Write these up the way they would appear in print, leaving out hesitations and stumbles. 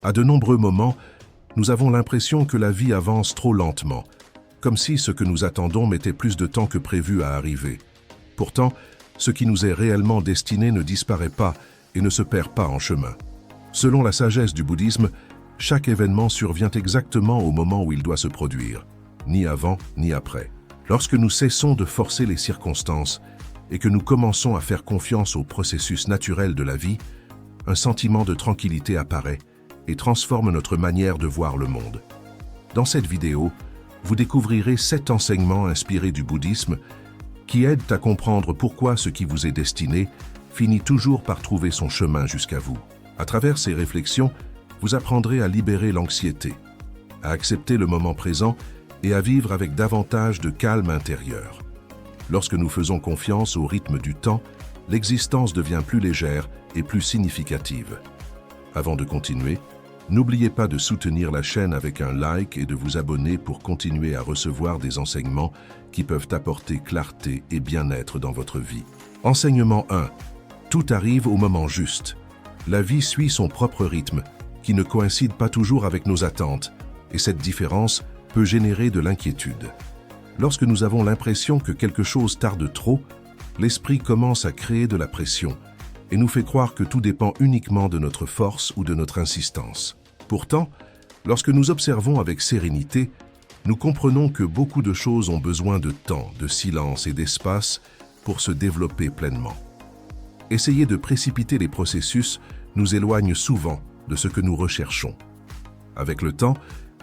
À de nombreux moments, nous avons l'impression que la vie avance trop lentement, comme si ce que nous attendons mettait plus de temps que prévu à arriver. Pourtant, ce qui nous est réellement destiné ne disparaît pas et ne se perd pas en chemin. Selon la sagesse du bouddhisme, chaque événement survient exactement au moment où il doit se produire, ni avant ni après. Lorsque nous cessons de forcer les circonstances et que nous commençons à faire confiance au processus naturel de la vie, un sentiment de tranquillité apparaît et transforme notre manière de voir le monde. Dans cette vidéo, vous découvrirez 7 enseignements inspirés du bouddhisme qui aident à comprendre pourquoi ce qui vous est destiné finit toujours par trouver son chemin jusqu'à vous. À travers ces réflexions, vous apprendrez à libérer l'anxiété, à accepter le moment présent et à vivre avec davantage de calme intérieur. Lorsque nous faisons confiance au rythme du temps, l'existence devient plus légère et plus significative. Avant de continuer, n'oubliez pas de soutenir la chaîne avec un like et de vous abonner pour continuer à recevoir des enseignements qui peuvent apporter clarté et bien-être dans votre vie. Enseignement 1. Tout arrive au moment juste. La vie suit son propre rythme, qui ne coïncide pas toujours avec nos attentes, et cette différence peut générer de l'inquiétude. Lorsque nous avons l'impression que quelque chose tarde trop, l'esprit commence à créer de la pression et nous fait croire que tout dépend uniquement de notre force ou de notre insistance. Pourtant, lorsque nous observons avec sérénité, nous comprenons que beaucoup de choses ont besoin de temps, de silence et d'espace pour se développer pleinement. Essayer de précipiter les processus nous éloigne souvent de ce que nous recherchons. Avec le temps,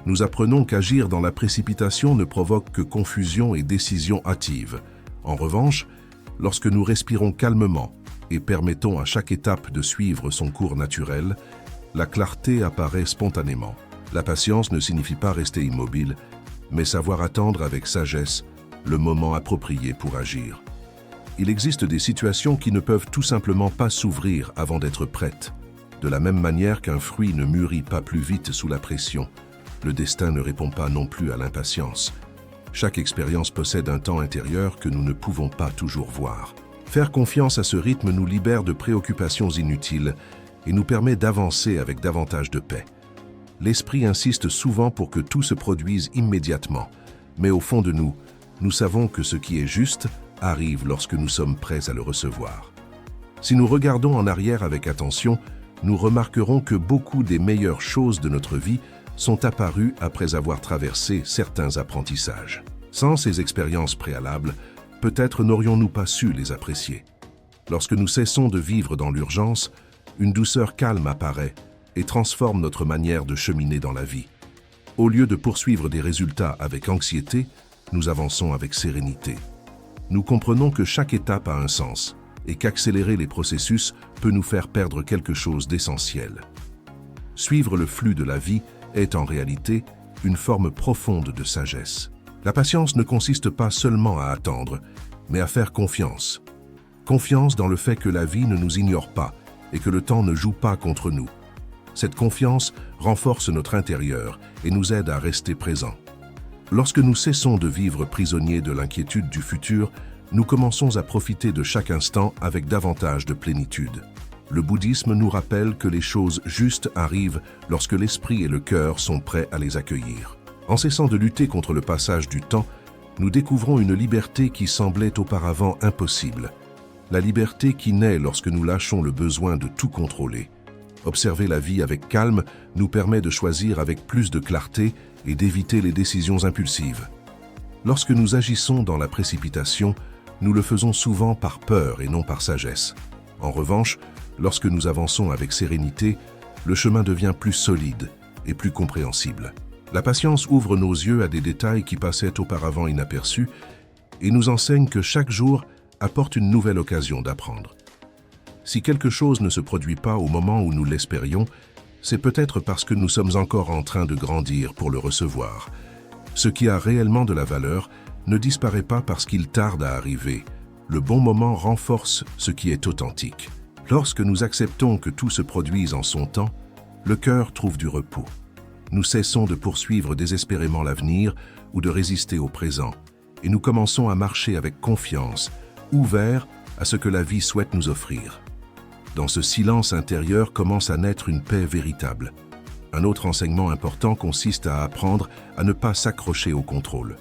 nous apprenons qu'agir dans la précipitation ne provoque que confusion et décision hâtive. En revanche, lorsque nous respirons calmement et permettons à chaque étape de suivre son cours naturel, la clarté apparaît spontanément. La patience ne signifie pas rester immobile, mais savoir attendre avec sagesse le moment approprié pour agir. Il existe des situations qui ne peuvent tout simplement pas s'ouvrir avant d'être prêtes. De la même manière qu'un fruit ne mûrit pas plus vite sous la pression, le destin ne répond pas non plus à l'impatience. Chaque expérience possède un temps intérieur que nous ne pouvons pas toujours voir. Faire confiance à ce rythme nous libère de préoccupations inutiles et nous permet d'avancer avec davantage de paix. L'esprit insiste souvent pour que tout se produise immédiatement, mais au fond de nous, nous savons que ce qui est juste arrive lorsque nous sommes prêts à le recevoir. Si nous regardons en arrière avec attention, nous remarquerons que beaucoup des meilleures choses de notre vie sont apparues après avoir traversé certains apprentissages. Sans ces expériences préalables, peut-être n'aurions-nous pas su les apprécier. Lorsque nous cessons de vivre dans l'urgence, une douceur calme apparaît et transforme notre manière de cheminer dans la vie. Au lieu de poursuivre des résultats avec anxiété, nous avançons avec sérénité. Nous comprenons que chaque étape a un sens et qu'accélérer les processus peut nous faire perdre quelque chose d'essentiel. Suivre le flux de la vie est en réalité une forme profonde de sagesse. La patience ne consiste pas seulement à attendre, mais à faire confiance. Confiance dans le fait que la vie ne nous ignore pas et que le temps ne joue pas contre nous. Cette confiance renforce notre intérieur et nous aide à rester présents. Lorsque nous cessons de vivre prisonniers de l'inquiétude du futur, nous commençons à profiter de chaque instant avec davantage de plénitude. Le bouddhisme nous rappelle que les choses justes arrivent lorsque l'esprit et le cœur sont prêts à les accueillir. En cessant de lutter contre le passage du temps, nous découvrons une liberté qui semblait auparavant impossible. La liberté qui naît lorsque nous lâchons le besoin de tout contrôler. Observer la vie avec calme nous permet de choisir avec plus de clarté et d'éviter les décisions impulsives. Lorsque nous agissons dans la précipitation, nous le faisons souvent par peur et non par sagesse. En revanche, lorsque nous avançons avec sérénité, le chemin devient plus solide et plus compréhensible. La patience ouvre nos yeux à des détails qui passaient auparavant inaperçus et nous enseigne que chaque jour apporte une nouvelle occasion d'apprendre. Si quelque chose ne se produit pas au moment où nous l'espérions, c'est peut-être parce que nous sommes encore en train de grandir pour le recevoir. Ce qui a réellement de la valeur ne disparaît pas parce qu'il tarde à arriver. Le bon moment renforce ce qui est authentique. Lorsque nous acceptons que tout se produise en son temps, le cœur trouve du repos. Nous cessons de poursuivre désespérément l'avenir ou de résister au présent, et nous commençons à marcher avec confiance, ouverts à ce que la vie souhaite nous offrir. Dans ce silence intérieur commence à naître une paix véritable. Un autre enseignement important consiste à apprendre à ne pas s'accrocher au contrôle.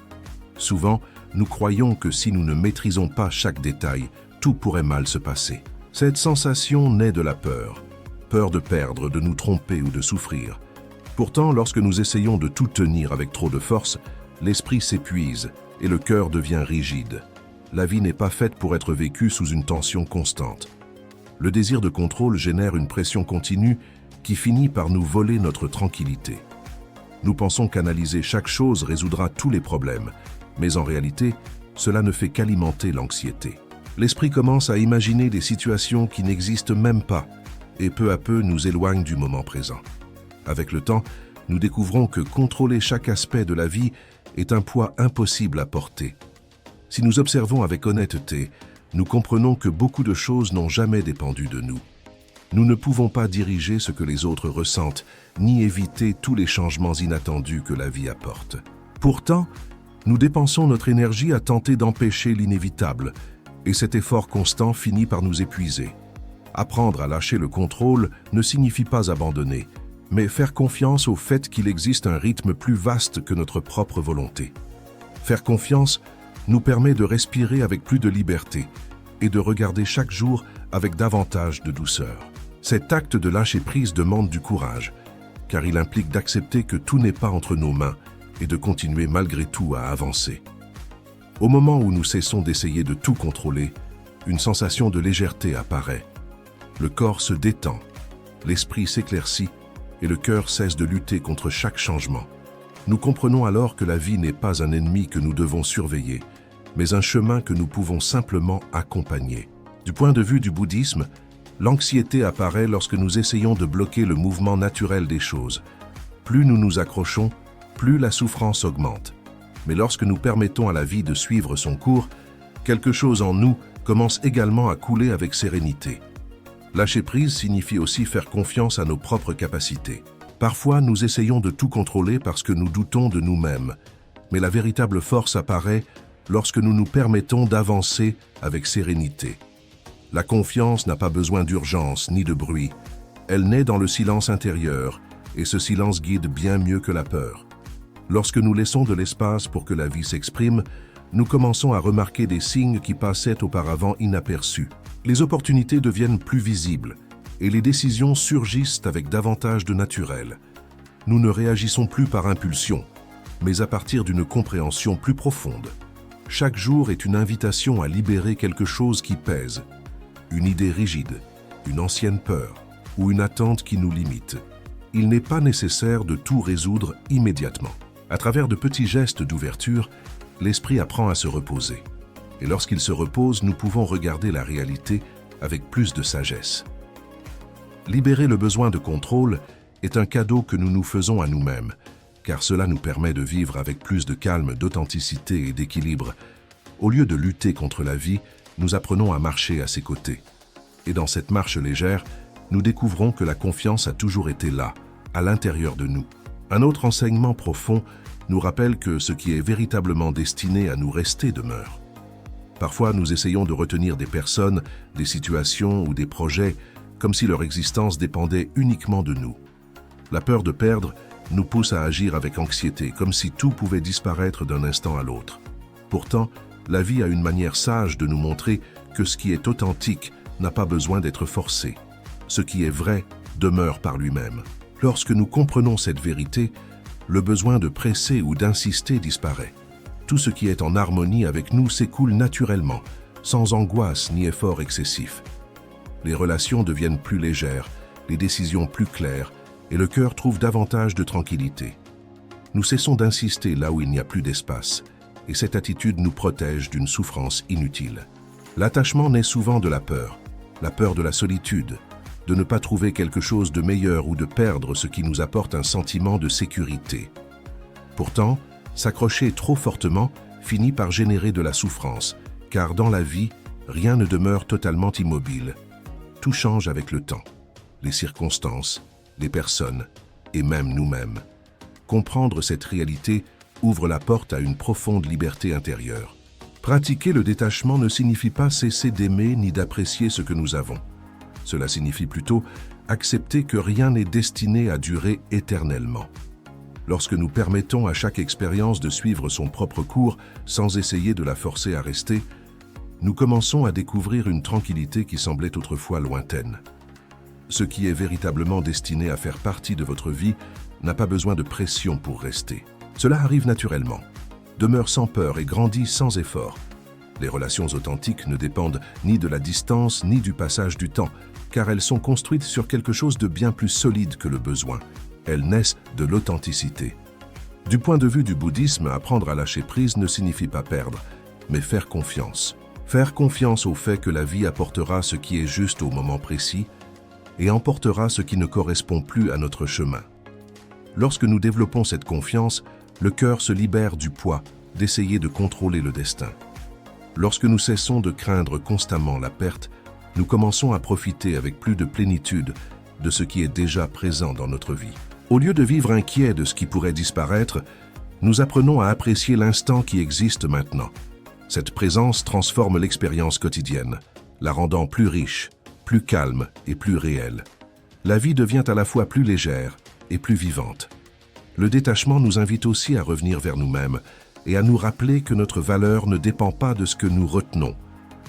Souvent, nous croyons que si nous ne maîtrisons pas chaque détail, tout pourrait mal se passer. Cette sensation naît de la peur. Peur de perdre, de nous tromper ou de souffrir. Pourtant, lorsque nous essayons de tout tenir avec trop de force, l'esprit s'épuise et le cœur devient rigide. La vie n'est pas faite pour être vécue sous une tension constante. Le désir de contrôle génère une pression continue qui finit par nous voler notre tranquillité. Nous pensons qu'analyser chaque chose résoudra tous les problèmes, mais en réalité, cela ne fait qu'alimenter l'anxiété. L'esprit commence à imaginer des situations qui n'existent même pas et peu à peu nous éloigne du moment présent. Avec le temps, nous découvrons que contrôler chaque aspect de la vie est un poids impossible à porter. Si nous observons avec honnêteté, nous comprenons que beaucoup de choses n'ont jamais dépendu de nous. Nous ne pouvons pas diriger ce que les autres ressentent, ni éviter tous les changements inattendus que la vie apporte. Pourtant, nous dépensons notre énergie à tenter d'empêcher l'inévitable, et cet effort constant finit par nous épuiser. Apprendre à lâcher le contrôle ne signifie pas abandonner, mais faire confiance au fait qu'il existe un rythme plus vaste que notre propre volonté. Faire confiance nous permet de respirer avec plus de liberté et de regarder chaque jour avec davantage de douceur. Cet acte de lâcher prise demande du courage, car il implique d'accepter que tout n'est pas entre nos mains et de continuer malgré tout à avancer. Au moment où nous cessons d'essayer de tout contrôler, une sensation de légèreté apparaît. Le corps se détend, l'esprit s'éclaircit et le cœur cesse de lutter contre chaque changement. Nous comprenons alors que la vie n'est pas un ennemi que nous devons surveiller, mais un chemin que nous pouvons simplement accompagner. Du point de vue du bouddhisme, l'anxiété apparaît lorsque nous essayons de bloquer le mouvement naturel des choses. Plus nous nous accrochons, plus la souffrance augmente. Mais lorsque nous permettons à la vie de suivre son cours, quelque chose en nous commence également à couler avec sérénité. Lâcher prise signifie aussi faire confiance à nos propres capacités. Parfois, nous essayons de tout contrôler parce que nous doutons de nous-mêmes, mais la véritable force apparaît lorsque nous nous permettons d'avancer avec sérénité. La confiance n'a pas besoin d'urgence ni de bruit. Elle naît dans le silence intérieur, et ce silence guide bien mieux que la peur. Lorsque nous laissons de l'espace pour que la vie s'exprime, nous commençons à remarquer des signes qui passaient auparavant inaperçus. Les opportunités deviennent plus visibles et les décisions surgissent avec davantage de naturel. Nous ne réagissons plus par impulsion, mais à partir d'une compréhension plus profonde. Chaque jour est une invitation à libérer quelque chose qui pèse, une idée rigide, une ancienne peur ou une attente qui nous limite. Il n'est pas nécessaire de tout résoudre immédiatement. À travers de petits gestes d'ouverture, l'esprit apprend à se reposer. Et lorsqu'il se repose, nous pouvons regarder la réalité avec plus de sagesse. Libérer le besoin de contrôle est un cadeau que nous nous faisons à nous-mêmes, car cela nous permet de vivre avec plus de calme, d'authenticité et d'équilibre. Au lieu de lutter contre la vie, nous apprenons à marcher à ses côtés. Et dans cette marche légère, nous découvrons que la confiance a toujours été là, à l'intérieur de nous. Un autre enseignement profond nous rappelle que ce qui est véritablement destiné à nous rester demeure. Parfois, nous essayons de retenir des personnes, des situations ou des projets comme si leur existence dépendait uniquement de nous. La peur de perdre nous pousse à agir avec anxiété, comme si tout pouvait disparaître d'un instant à l'autre. Pourtant, la vie a une manière sage de nous montrer que ce qui est authentique n'a pas besoin d'être forcé. Ce qui est vrai demeure par lui-même. Lorsque nous comprenons cette vérité, le besoin de presser ou d'insister disparaît. Tout ce qui est en harmonie avec nous s'écoule naturellement, sans angoisse ni effort excessif. Les relations deviennent plus légères, les décisions plus claires, et le cœur trouve davantage de tranquillité. Nous cessons d'insister là où il n'y a plus d'espace, et cette attitude nous protège d'une souffrance inutile. L'attachement naît souvent de la peur de la solitude, de ne pas trouver quelque chose de meilleur ou de perdre ce qui nous apporte un sentiment de sécurité. Pourtant, s'accrocher trop fortement finit par générer de la souffrance, car dans la vie, rien ne demeure totalement immobile. Tout change avec le temps, les circonstances, les personnes et même nous-mêmes. Comprendre cette réalité ouvre la porte à une profonde liberté intérieure. Pratiquer le détachement ne signifie pas cesser d'aimer ni d'apprécier ce que nous avons. Cela signifie plutôt accepter que rien n'est destiné à durer éternellement. Lorsque nous permettons à chaque expérience de suivre son propre cours sans essayer de la forcer à rester, nous commençons à découvrir une tranquillité qui semblait autrefois lointaine. Ce qui est véritablement destiné à faire partie de votre vie n'a pas besoin de pression pour rester. Cela arrive naturellement, demeure sans peur et grandit sans effort. Les relations authentiques ne dépendent ni de la distance ni du passage du temps, car elles sont construites sur quelque chose de bien plus solide que le besoin. Elles naissent de l'authenticité. Du point de vue du bouddhisme, apprendre à lâcher prise ne signifie pas perdre, mais faire confiance. Faire confiance au fait que la vie apportera ce qui est juste au moment précis et emportera ce qui ne correspond plus à notre chemin. Lorsque nous développons cette confiance, le cœur se libère du poids d'essayer de contrôler le destin. Lorsque nous cessons de craindre constamment la perte, nous commençons à profiter avec plus de plénitude de ce qui est déjà présent dans notre vie. Au lieu de vivre inquiets de ce qui pourrait disparaître, nous apprenons à apprécier l'instant qui existe maintenant. Cette présence transforme l'expérience quotidienne, la rendant plus riche, plus calme et plus réelle. La vie devient à la fois plus légère et plus vivante. Le détachement nous invite aussi à revenir vers nous-mêmes et à nous rappeler que notre valeur ne dépend pas de ce que nous retenons,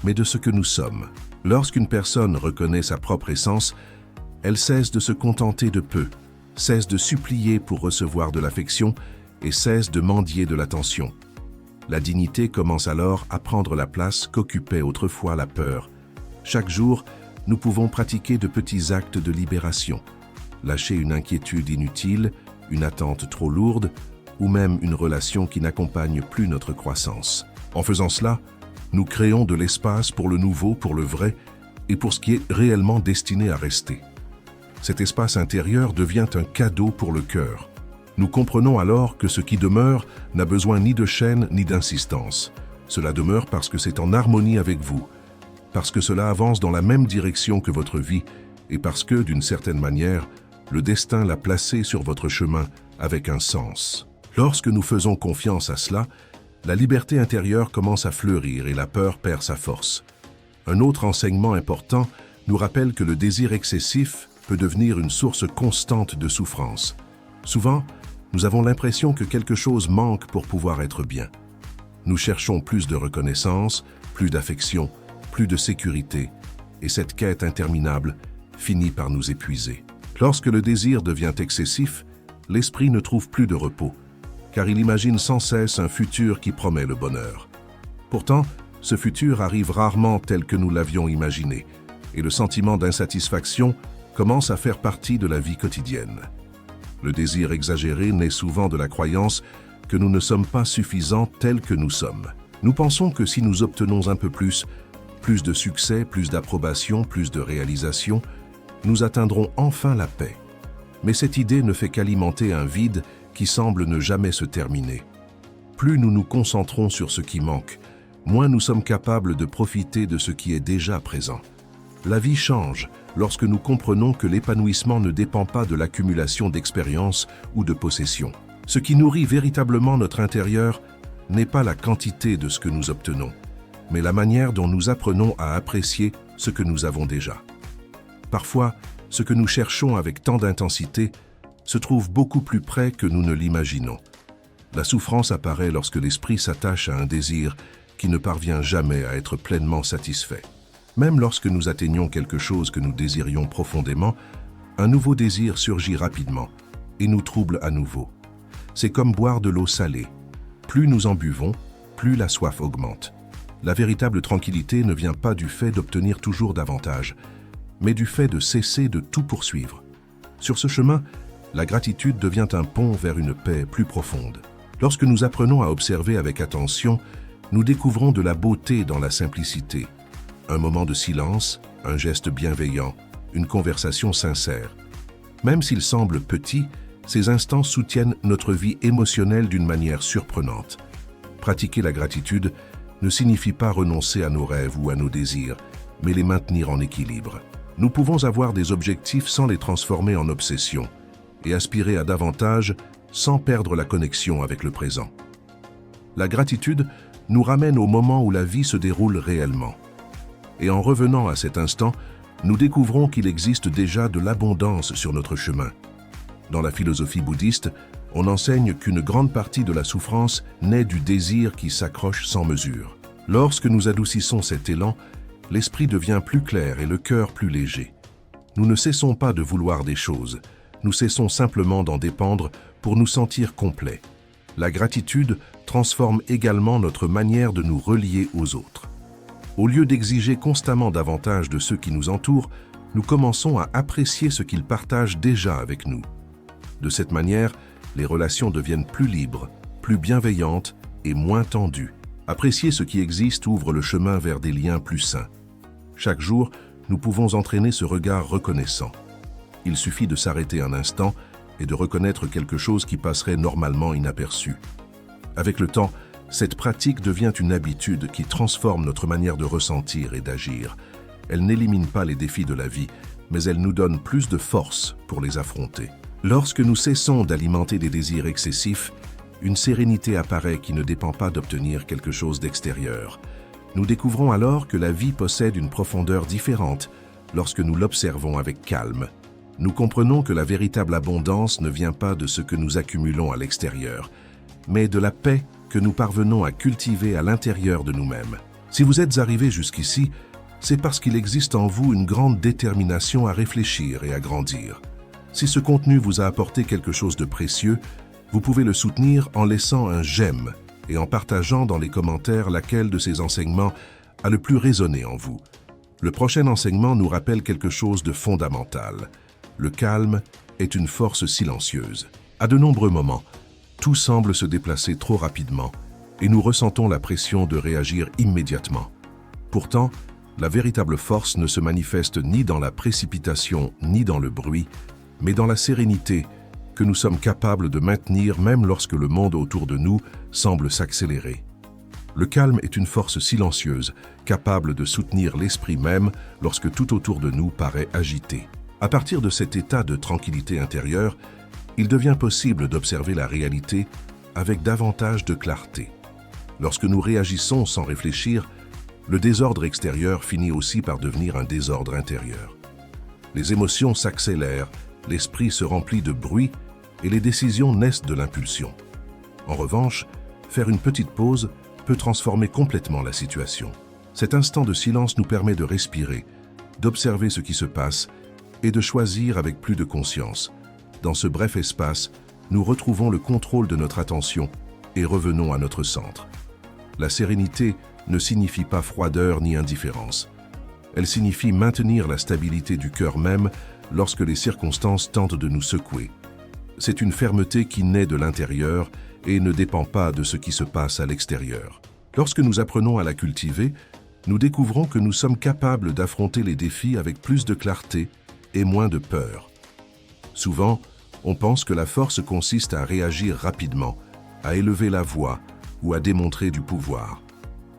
mais de ce que nous sommes. Lorsqu'une personne reconnaît sa propre essence, elle cesse de se contenter de peu, cesse de supplier pour recevoir de l'affection et cesse de mendier de l'attention. La dignité commence alors à prendre la place qu'occupait autrefois la peur. Chaque jour, nous pouvons pratiquer de petits actes de libération, lâcher une inquiétude inutile, une attente trop lourde, ou même une relation qui n'accompagne plus notre croissance. En faisant cela, nous créons de l'espace pour le nouveau, pour le vrai, et pour ce qui est réellement destiné à rester. Cet espace intérieur devient un cadeau pour le cœur. Nous comprenons alors que ce qui demeure n'a besoin ni de chaîne ni d'insistance. Cela demeure parce que c'est en harmonie avec vous, parce que cela avance dans la même direction que votre vie, et parce que, d'une certaine manière, le destin l'a placé sur votre chemin avec un sens. Lorsque nous faisons confiance à cela, la liberté intérieure commence à fleurir et la peur perd sa force. Un autre enseignement important nous rappelle que le désir excessif peut devenir une source constante de souffrance. Souvent, nous avons l'impression que quelque chose manque pour pouvoir être bien. Nous cherchons plus de reconnaissance, plus d'affection, plus de sécurité, et cette quête interminable finit par nous épuiser. Lorsque le désir devient excessif, l'esprit ne trouve plus de repos, car il imagine sans cesse un futur qui promet le bonheur. Pourtant, ce futur arrive rarement tel que nous l'avions imaginé, et le sentiment d'insatisfaction commence à faire partie de la vie quotidienne. Le désir exagéré naît souvent de la croyance que nous ne sommes pas suffisants tels que nous sommes. Nous pensons que si nous obtenons un peu plus de succès, plus d'approbation, plus de réalisation, nous atteindrons enfin la paix. Mais cette idée ne fait qu'alimenter un vide qui semble ne jamais se terminer. Plus nous nous concentrons sur ce qui manque, moins nous sommes capables de profiter de ce qui est déjà présent. La vie change lorsque nous comprenons que l'épanouissement ne dépend pas de l'accumulation d'expériences ou de possessions. Ce qui nourrit véritablement notre intérieur n'est pas la quantité de ce que nous obtenons, mais la manière dont nous apprenons à apprécier ce que nous avons déjà. Parfois, ce que nous cherchons avec tant d'intensité se trouve beaucoup plus près que nous ne l'imaginons. La souffrance apparaît lorsque l'esprit s'attache à un désir qui ne parvient jamais à être pleinement satisfait. Même lorsque nous atteignons quelque chose que nous désirions profondément, un nouveau désir surgit rapidement et nous trouble à nouveau. C'est comme boire de l'eau salée. Plus nous en buvons, plus la soif augmente. La véritable tranquillité ne vient pas du fait d'obtenir toujours davantage, mais du fait de cesser de tout poursuivre. Sur ce chemin, la gratitude devient un pont vers une paix plus profonde. Lorsque nous apprenons à observer avec attention, nous découvrons de la beauté dans la simplicité. Un moment de silence, un geste bienveillant, une conversation sincère. Même s'ils semblent petits, ces instants soutiennent notre vie émotionnelle d'une manière surprenante. Pratiquer la gratitude ne signifie pas renoncer à nos rêves ou à nos désirs, mais les maintenir en équilibre. Nous pouvons avoir des objectifs sans les transformer en obsessions et aspirer à davantage sans perdre la connexion avec le présent. La gratitude nous ramène au moment où la vie se déroule réellement. Et en revenant à cet instant, nous découvrons qu'il existe déjà de l'abondance sur notre chemin. Dans la philosophie bouddhiste, on enseigne qu'une grande partie de la souffrance naît du désir qui s'accroche sans mesure. Lorsque nous adoucissons cet élan, l'esprit devient plus clair et le cœur plus léger. Nous ne cessons pas de vouloir des choses, nous cessons simplement d'en dépendre pour nous sentir complets. La gratitude transforme également notre manière de nous relier aux autres. Au lieu d'exiger constamment davantage de ceux qui nous entourent, nous commençons à apprécier ce qu'ils partagent déjà avec nous. De cette manière, les relations deviennent plus libres, plus bienveillantes et moins tendues. Apprécier ce qui existe ouvre le chemin vers des liens plus sains. Chaque jour, nous pouvons entraîner ce regard reconnaissant. Il suffit de s'arrêter un instant et de reconnaître quelque chose qui passerait normalement inaperçu. Avec le temps, cette pratique devient une habitude qui transforme notre manière de ressentir et d'agir. Elle n'élimine pas les défis de la vie, mais elle nous donne plus de force pour les affronter. Lorsque nous cessons d'alimenter des désirs excessifs, une sérénité apparaît qui ne dépend pas d'obtenir quelque chose d'extérieur. Nous découvrons alors que la vie possède une profondeur différente lorsque nous l'observons avec calme. Nous comprenons que la véritable abondance ne vient pas de ce que nous accumulons à l'extérieur, mais de la paix que nous parvenons à cultiver à l'intérieur de nous-mêmes. Si vous êtes arrivé jusqu'ici, c'est parce qu'il existe en vous une grande détermination à réfléchir et à grandir. Si ce contenu vous a apporté quelque chose de précieux, vous pouvez le soutenir en laissant un j'aime et en partageant dans les commentaires laquelle de ces enseignements a le plus résonné en vous. Le prochain enseignement nous rappelle quelque chose de fondamental. Le calme est une force silencieuse. À de nombreux moments, tout semble se déplacer trop rapidement et nous ressentons la pression de réagir immédiatement. Pourtant, la véritable force ne se manifeste ni dans la précipitation ni dans le bruit, mais dans la sérénité que nous sommes capables de maintenir même lorsque le monde autour de nous semble s'accélérer. Le calme est une force silencieuse, capable de soutenir l'esprit même lorsque tout autour de nous paraît agité. À partir de cet état de tranquillité intérieure, il devient possible d'observer la réalité avec davantage de clarté. Lorsque nous réagissons sans réfléchir, le désordre extérieur finit aussi par devenir un désordre intérieur. Les émotions s'accélèrent, l'esprit se remplit de bruit et les décisions naissent de l'impulsion. En revanche, faire une petite pause peut transformer complètement la situation. Cet instant de silence nous permet de respirer, d'observer ce qui se passe et de choisir avec plus de conscience. Dans ce bref espace, nous retrouvons le contrôle de notre attention et revenons à notre centre. La sérénité ne signifie pas froideur ni indifférence. Elle signifie maintenir la stabilité du cœur même lorsque les circonstances tentent de nous secouer. C'est une fermeté qui naît de l'intérieur et ne dépend pas de ce qui se passe à l'extérieur. Lorsque nous apprenons à la cultiver, nous découvrons que nous sommes capables d'affronter les défis avec plus de clarté et moins de peur. Souvent, on pense que la force consiste à réagir rapidement, à élever la voix ou à démontrer du pouvoir.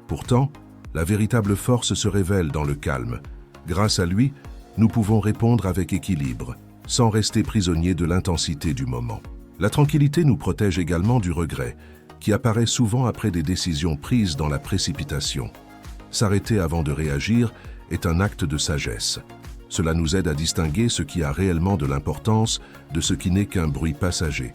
Pourtant, la véritable force se révèle dans le calme. Grâce à lui, nous pouvons répondre avec équilibre, sans rester prisonniers de l'intensité du moment. La tranquillité nous protège également du regret, qui apparaît souvent après des décisions prises dans la précipitation. S'arrêter avant de réagir est un acte de sagesse. Cela nous aide à distinguer ce qui a réellement de l'importance de ce qui n'est qu'un bruit passager.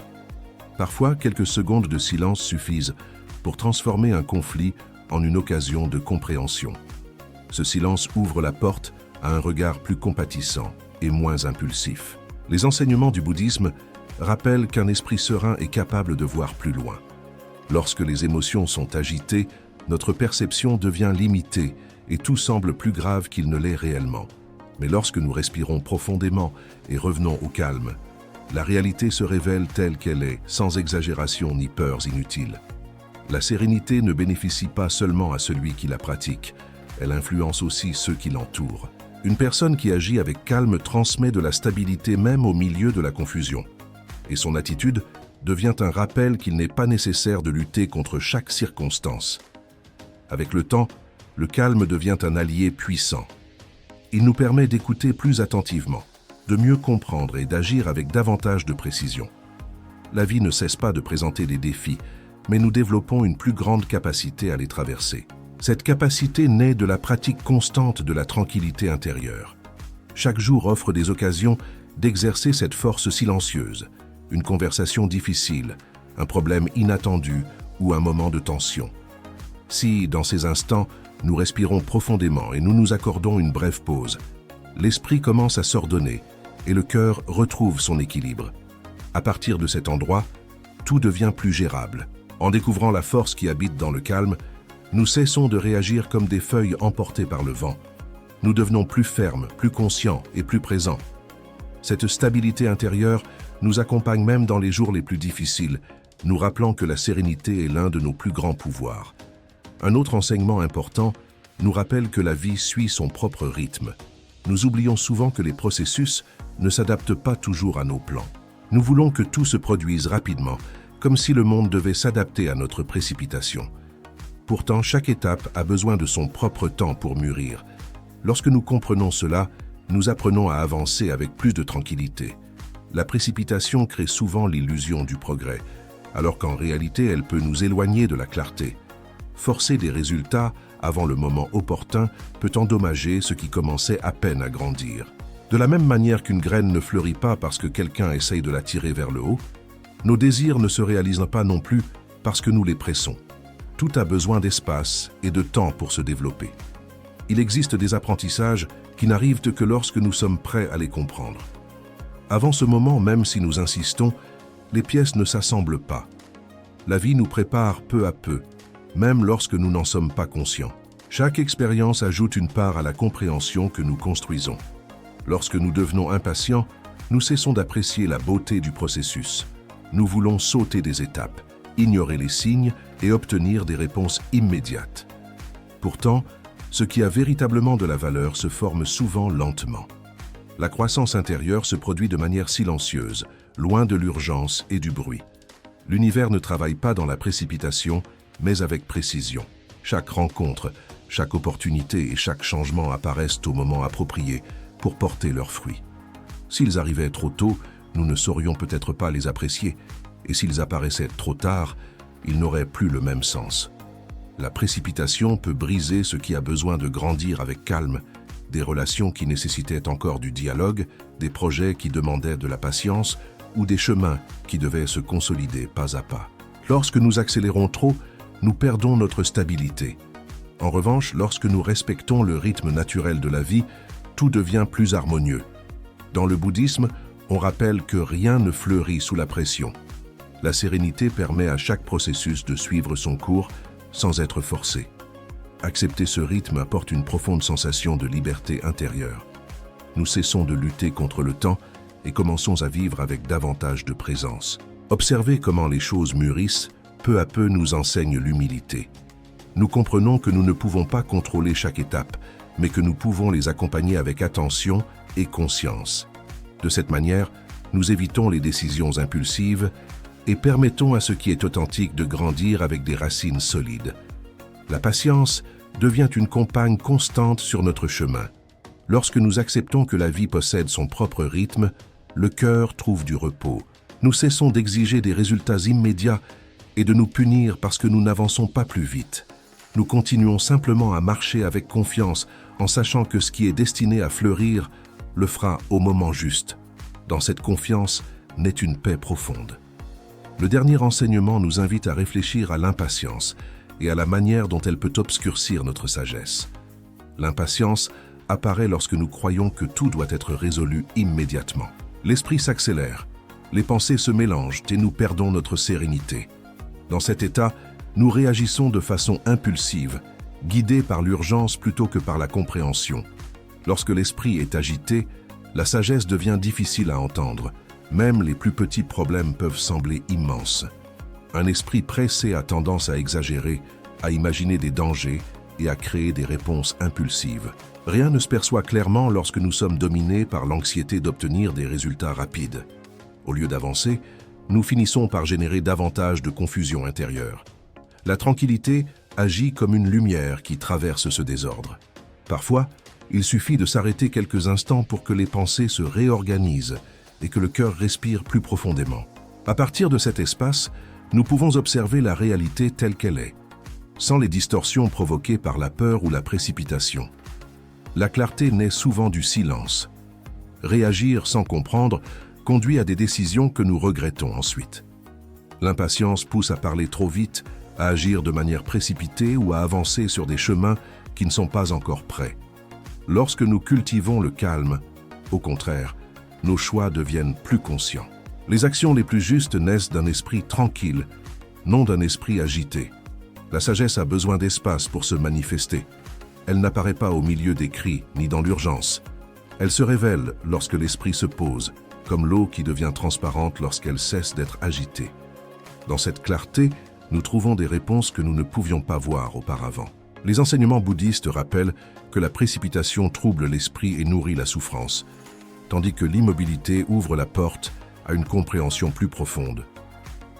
Parfois, quelques secondes de silence suffisent pour transformer un conflit en une occasion de compréhension. Ce silence ouvre la porte à un regard plus compatissant et moins impulsif. Les enseignements du bouddhisme rappellent qu'un esprit serein est capable de voir plus loin. Lorsque les émotions sont agitées, notre perception devient limitée et tout semble plus grave qu'il ne l'est réellement. Mais lorsque nous respirons profondément et revenons au calme, la réalité se révèle telle qu'elle est, sans exagération ni peurs inutiles. La sérénité ne bénéficie pas seulement à celui qui la pratique, elle influence aussi ceux qui l'entourent. Une personne qui agit avec calme transmet de la stabilité même au milieu de la confusion. Et son attitude devient un rappel qu'il n'est pas nécessaire de lutter contre chaque circonstance. Avec le temps, le calme devient un allié puissant. Il nous permet d'écouter plus attentivement, de mieux comprendre et d'agir avec davantage de précision. La vie ne cesse pas de présenter des défis, mais nous développons une plus grande capacité à les traverser. Cette capacité naît de la pratique constante de la tranquillité intérieure. Chaque jour offre des occasions d'exercer cette force silencieuse, une conversation difficile, un problème inattendu ou un moment de tension. Si, dans ces instants, nous respirons profondément et nous nous accordons une brève pause, l'esprit commence à s'ordonner et le cœur retrouve son équilibre. À partir de cet endroit, tout devient plus gérable. En découvrant la force qui habite dans le calme, nous cessons de réagir comme des feuilles emportées par le vent. Nous devenons plus fermes, plus conscients et plus présents. Cette stabilité intérieure nous accompagne même dans les jours les plus difficiles, nous rappelant que la sérénité est l'un de nos plus grands pouvoirs. Un autre enseignement important nous rappelle que la vie suit son propre rythme. Nous oublions souvent que les processus ne s'adaptent pas toujours à nos plans. Nous voulons que tout se produise rapidement, comme si le monde devait s'adapter à notre précipitation. Pourtant, chaque étape a besoin de son propre temps pour mûrir. Lorsque nous comprenons cela, nous apprenons à avancer avec plus de tranquillité. La précipitation crée souvent l'illusion du progrès, alors qu'en réalité, elle peut nous éloigner de la clarté. Forcer des résultats avant le moment opportun peut endommager ce qui commençait à peine à grandir. De la même manière qu'une graine ne fleurit pas parce que quelqu'un essaye de la tirer vers le haut, nos désirs ne se réalisent pas non plus parce que nous les pressons. Tout a besoin d'espace et de temps pour se développer. Il existe des apprentissages qui n'arrivent que lorsque nous sommes prêts à les comprendre. Avant ce moment, même si nous insistons, les pièces ne s'assemblent pas. La vie nous prépare peu à peu, même lorsque nous n'en sommes pas conscients. Chaque expérience ajoute une part à la compréhension que nous construisons. Lorsque nous devenons impatients, nous cessons d'apprécier la beauté du processus. Nous voulons sauter des étapes, ignorer les signes et obtenir des réponses immédiates. Pourtant, ce qui a véritablement de la valeur se forme souvent lentement. La croissance intérieure se produit de manière silencieuse, loin de l'urgence et du bruit. L'univers ne travaille pas dans la précipitation, mais avec précision. Chaque rencontre, chaque opportunité et chaque changement apparaissent au moment approprié pour porter leurs fruits. S'ils arrivaient trop tôt, nous ne saurions peut-être pas les apprécier, et s'ils apparaissaient trop tard, ils n'auraient plus le même sens. La précipitation peut briser ce qui a besoin de grandir avec calme, des relations qui nécessitaient encore du dialogue, des projets qui demandaient de la patience ou des chemins qui devaient se consolider pas à pas. Lorsque nous accélérons trop, nous perdons notre stabilité. En revanche, lorsque nous respectons le rythme naturel de la vie, tout devient plus harmonieux. Dans le bouddhisme, on rappelle que rien ne fleurit sous la pression. La sérénité permet à chaque processus de suivre son cours sans être forcé. Accepter ce rythme apporte une profonde sensation de liberté intérieure. Nous cessons de lutter contre le temps et commençons à vivre avec davantage de présence. Observer comment les choses mûrissent, peu à peu nous enseigne l'humilité. Nous comprenons que nous ne pouvons pas contrôler chaque étape, mais que nous pouvons les accompagner avec attention et conscience. De cette manière, nous évitons les décisions impulsives et permettons à ce qui est authentique de grandir avec des racines solides. La patience devient une compagne constante sur notre chemin. Lorsque nous acceptons que la vie possède son propre rythme, le cœur trouve du repos. Nous cessons d'exiger des résultats immédiats et de nous punir parce que nous n'avançons pas plus vite. Nous continuons simplement à marcher avec confiance en sachant que ce qui est destiné à fleurir le fera au moment juste. Dans cette confiance naît une paix profonde. Le dernier enseignement nous invite à réfléchir à l'impatience et à la manière dont elle peut obscurcir notre sagesse. L'impatience apparaît lorsque nous croyons que tout doit être résolu immédiatement. L'esprit s'accélère, les pensées se mélangent et nous perdons notre sérénité. Dans cet état, nous réagissons de façon impulsive, guidés par l'urgence plutôt que par la compréhension. Lorsque l'esprit est agité, la sagesse devient difficile à entendre. Même les plus petits problèmes peuvent sembler immenses. Un esprit pressé a tendance à exagérer, à imaginer des dangers et à créer des réponses impulsives. Rien ne se perçoit clairement lorsque nous sommes dominés par l'anxiété d'obtenir des résultats rapides. Au lieu d'avancer, nous finissons par générer davantage de confusion intérieure. La tranquillité agit comme une lumière qui traverse ce désordre. Parfois, il suffit de s'arrêter quelques instants pour que les pensées se réorganisent et que le cœur respire plus profondément. À partir de cet espace, nous pouvons observer la réalité telle qu'elle est, sans les distorsions provoquées par la peur ou la précipitation. La clarté naît souvent du silence, Réagir sans comprendre conduit à des décisions que nous regrettons ensuite. L'impatience pousse à parler trop vite, à agir de manière précipitée ou à avancer sur des chemins qui ne sont pas encore prêts. Lorsque nous cultivons le calme, au contraire, nos choix deviennent plus conscients. Les actions les plus justes naissent d'un esprit tranquille, non d'un esprit agité. La sagesse a besoin d'espace pour se manifester. Elle n'apparaît pas au milieu des cris ni dans l'urgence. Elle se révèle lorsque l'esprit se pose, comme l'eau qui devient transparente lorsqu'elle cesse d'être agitée. Dans cette clarté, nous trouvons des réponses que nous ne pouvions pas voir auparavant. Les enseignements bouddhistes rappellent que la précipitation trouble l'esprit et nourrit la souffrance, tandis que l'immobilité ouvre la porte à une compréhension plus profonde.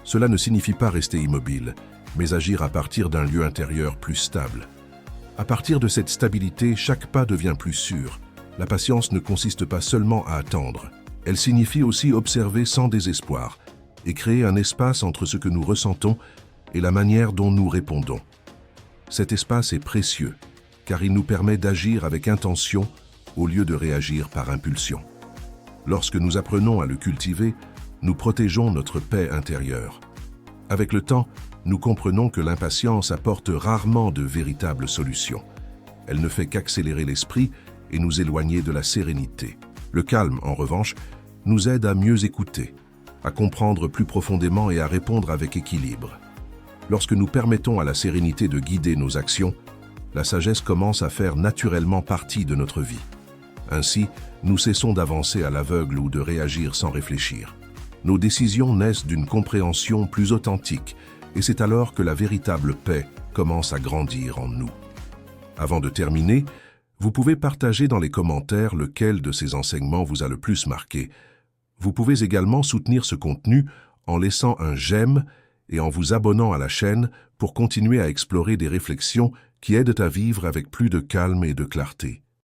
Cela ne signifie pas rester immobile, mais agir à partir d'un lieu intérieur plus stable. À partir de cette stabilité, chaque pas devient plus sûr. La patience ne consiste pas seulement à attendre. Elle signifie aussi observer sans désespoir et créer un espace entre ce que nous ressentons et la manière dont nous répondons. Cet espace est précieux, car il nous permet d'agir avec intention au lieu de réagir par impulsion. Lorsque nous apprenons à le cultiver, nous protégeons notre paix intérieure. Avec le temps, nous comprenons que l'impatience apporte rarement de véritables solutions. Elle ne fait qu'accélérer l'esprit et nous éloigner de la sérénité. Le calme, en revanche, nous aide à mieux écouter, à comprendre plus profondément et à répondre avec équilibre. Lorsque nous permettons à la sérénité de guider nos actions, la sagesse commence à faire naturellement partie de notre vie. Ainsi, nous cessons d'avancer à l'aveugle ou de réagir sans réfléchir. Nos décisions naissent d'une compréhension plus authentique, et c'est alors que la véritable paix commence à grandir en nous. Avant de terminer, vous pouvez partager dans les commentaires lequel de ces enseignements vous a le plus marqué. Vous pouvez également soutenir ce contenu en laissant un j'aime et en vous abonnant à la chaîne pour continuer à explorer des réflexions qui aident à vivre avec plus de calme et de clarté.